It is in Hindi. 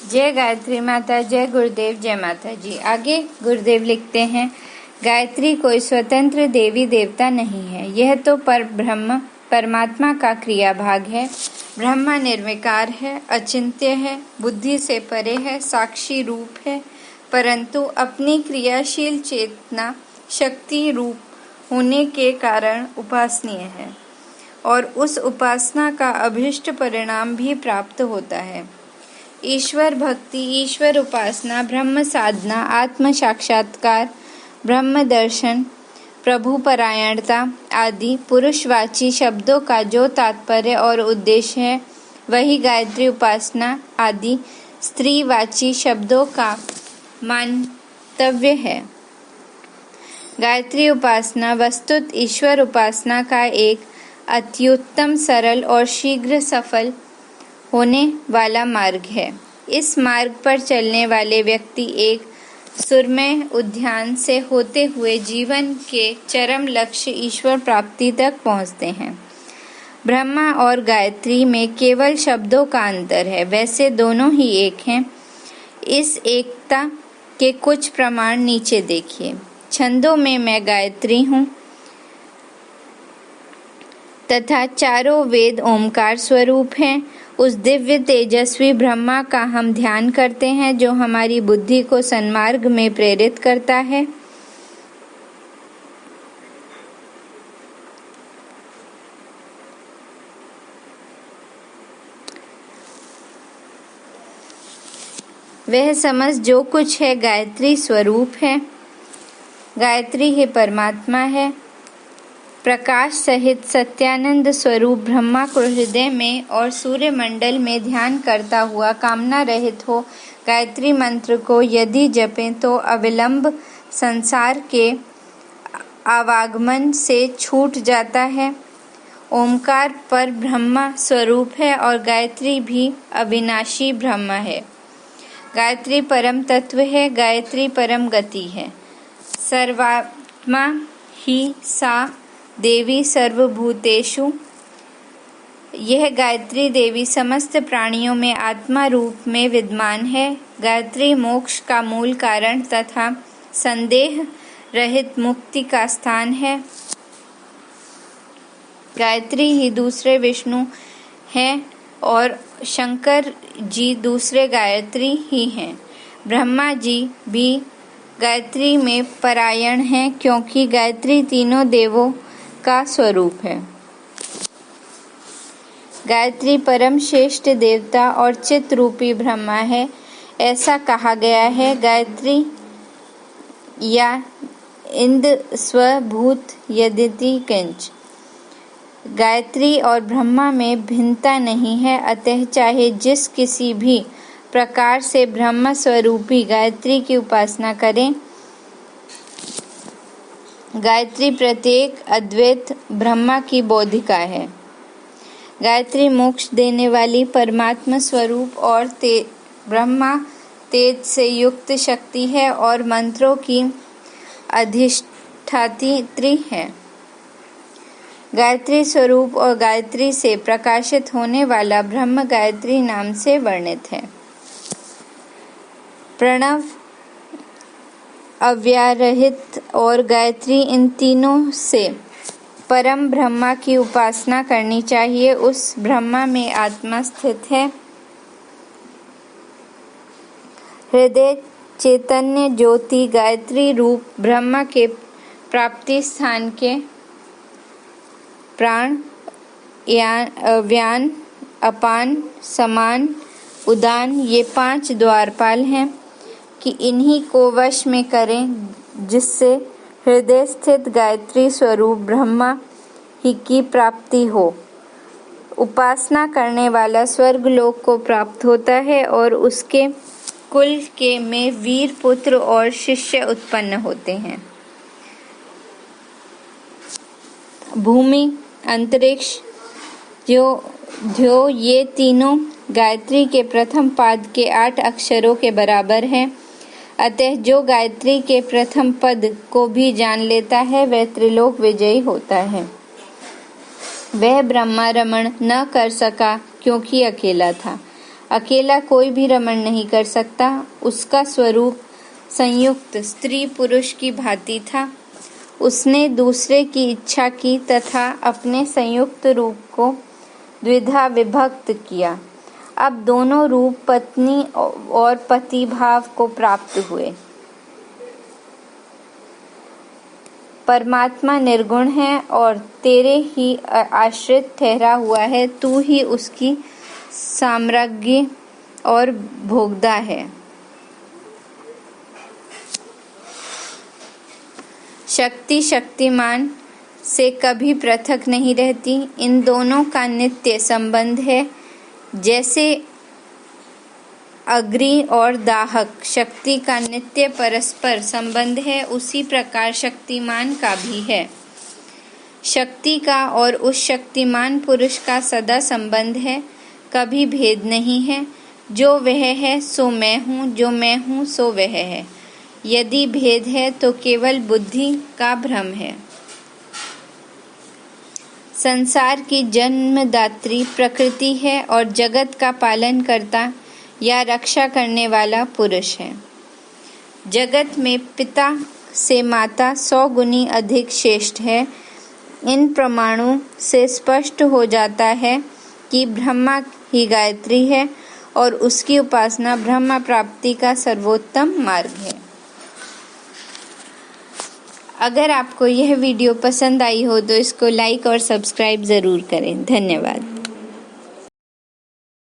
जय गायत्री माता, जय गुरुदेव, जय माता जी। आगे गुरुदेव लिखते हैं, गायत्री कोई स्वतंत्र देवी देवता नहीं है, यह तो परब्रह्म परमात्मा का क्रिया भाग है। ब्रह्मा निर्विकार है, अचिंत्य है, बुद्धि से परे है, साक्षी रूप है, परंतु अपनी क्रियाशील चेतना शक्ति रूप होने के कारण उपासनीय है और उस उपासना का अभीष्ट परिणाम भी प्राप्त होता है। ईश्वर भक्ति, ईश्वर उपासना, ब्रह्म साधना, आत्म साक्षात्कार, ब्रह्म दर्शन, प्रभु परायणता आदि पुरुषवाची शब्दों का जो तात्पर्य और उद्देश्य है, वही गायत्री उपासना आदि स्त्रीवाची शब्दों का मंतव्य है। गायत्री उपासना वस्तुत ईश्वर उपासना का एक अत्युत्तम, सरल और शीघ्र सफल होने वाला मार्ग है। इस मार्ग पर चलने वाले व्यक्ति एक सुरमय उद्यान से होते हुए जीवन के चरम लक्ष्य ईश्वर प्राप्ति तक पहुंचते हैं। ब्रह्मा और गायत्री में केवल शब्दों का अंतर है, वैसे दोनों ही एक हैं। इस एकता के कुछ प्रमाण नीचे देखिए। छंदों में मैं गायत्री हूँ तथा चारों वेद ओमकार स्वरूप हैं। उस दिव्य तेजस्वी ब्रह्मा का हम ध्यान करते हैं जो हमारी बुद्धि को सन्मार्ग में प्रेरित करता है। वह समझ जो कुछ है गायत्री स्वरूप है। गायत्री ही परमात्मा है। प्रकाश सहित सत्यानंद स्वरूप ब्रह्मा को हृदय में और सूर्य मंडल में ध्यान करता हुआ कामना रहित हो गायत्री मंत्र को यदि जपें तो अविलंब संसार के आवागमन से छूट जाता है। ओमकार पर ब्रह्मा स्वरूप है और गायत्री भी अविनाशी ब्रह्म है। गायत्री परम तत्व है, गायत्री परम गति है। सर्वात्मा ही सा देवी सर्वभूतेषु। यह गायत्री देवी समस्त प्राणियों में आत्मा रूप में विद्यमान है। गायत्री मोक्ष का मूल कारण तथा संदेह रहित मुक्ति का स्थान है। गायत्री ही दूसरे विष्णु हैं और शंकर जी दूसरे गायत्री ही हैं। ब्रह्मा जी भी गायत्री में परायण हैं क्योंकि गायत्री तीनों देवों का स्वरूप है। गायत्री परम श्रेष्ठ देवता और चित्त रूपी ब्रह्मा है, ऐसा कहा गया है। गायत्री या इंद स्वभूत यदिति किंच। गायत्री और ब्रह्मा में भिन्नता नहीं है, अतः चाहे जिस किसी भी प्रकार से ब्रह्म स्वरूपी गायत्री की उपासना करें, गायत्री प्रत्येक अद्वैत ब्रह्मा की बोधिका है। गायत्री मोक्ष देने वाली परमात्मा स्वरूप और ब्रह्मा तेज से युक्त शक्ति है और मंत्रों की अधिष्ठात्री है। गायत्री स्वरूप और गायत्री से प्रकाशित होने वाला ब्रह्म गायत्री नाम से वर्णित है। प्रणव, अव्यारहित और गायत्री, इन तीनों से परम ब्रह्मा की उपासना करनी चाहिए। उस ब्रह्मा में आत्मा स्थित है। हृदय चैतन्य ज्योति गायत्री रूप ब्रह्मा के प्राप्ति स्थान के प्राण, व्यान, अपान, समान, उदान ये 5 द्वारपाल हैं कि इन्हीं को वश में करें, जिससे हृदय स्थित गायत्री स्वरूप ब्रह्मा ही की प्राप्ति हो। उपासना करने वाला स्वर्गलोक को प्राप्त होता है और उसके कुल के में वीर पुत्र और शिष्य उत्पन्न होते हैं। भूमि, अंतरिक्ष, ध्यो ये तीनों गायत्री के प्रथम पाद के 8 अक्षरों के बराबर हैं। अतः जो गायत्री के प्रथम पद को भी जान लेता है वह त्रिलोक विजयी होता है। वह ब्रह्मा रमण न कर सका क्योंकि अकेला था। अकेला कोई भी रमण नहीं कर सकता। उसका स्वरूप संयुक्त स्त्री पुरुष की भांति था। उसने दूसरे की इच्छा की तथा अपने संयुक्त रूप को द्विधा विभक्त किया। अब दोनों रूप पत्नी और पति भाव को प्राप्त हुए। परमात्मा निर्गुण है और तेरे ही आश्रित ठहरा हुआ है। तू ही उसकी साम्राज्ञी और भोगदा है। शक्ति शक्तिमान से कभी पृथक नहीं रहती। इन दोनों का नित्य संबंध है। जैसे अग्नि और दाहक शक्ति का नित्य परस्पर संबंध है, उसी प्रकार शक्तिमान का भी है। शक्ति का और उस शक्तिमान पुरुष का सदा संबंध है, कभी भेद नहीं है। जो वह है सो मैं हूँ, जो मैं हूँ सो वह है। यदि भेद है तो केवल बुद्धि का भ्रम है। संसार की जन्मदात्री प्रकृति है और जगत का पालन करता या रक्षा करने वाला पुरुष है। जगत में पिता से माता 100 गुनी अधिक श्रेष्ठ है। इन प्रमाणों से स्पष्ट हो जाता है कि ब्रह्मा ही गायत्री है और उसकी उपासना ब्रह्म प्राप्ति का सर्वोत्तम मार्ग है। अगर आपको यह वीडियो पसंद आई हो तो इसको लाइक और सब्सक्राइब ज़रूर करें। धन्यवाद।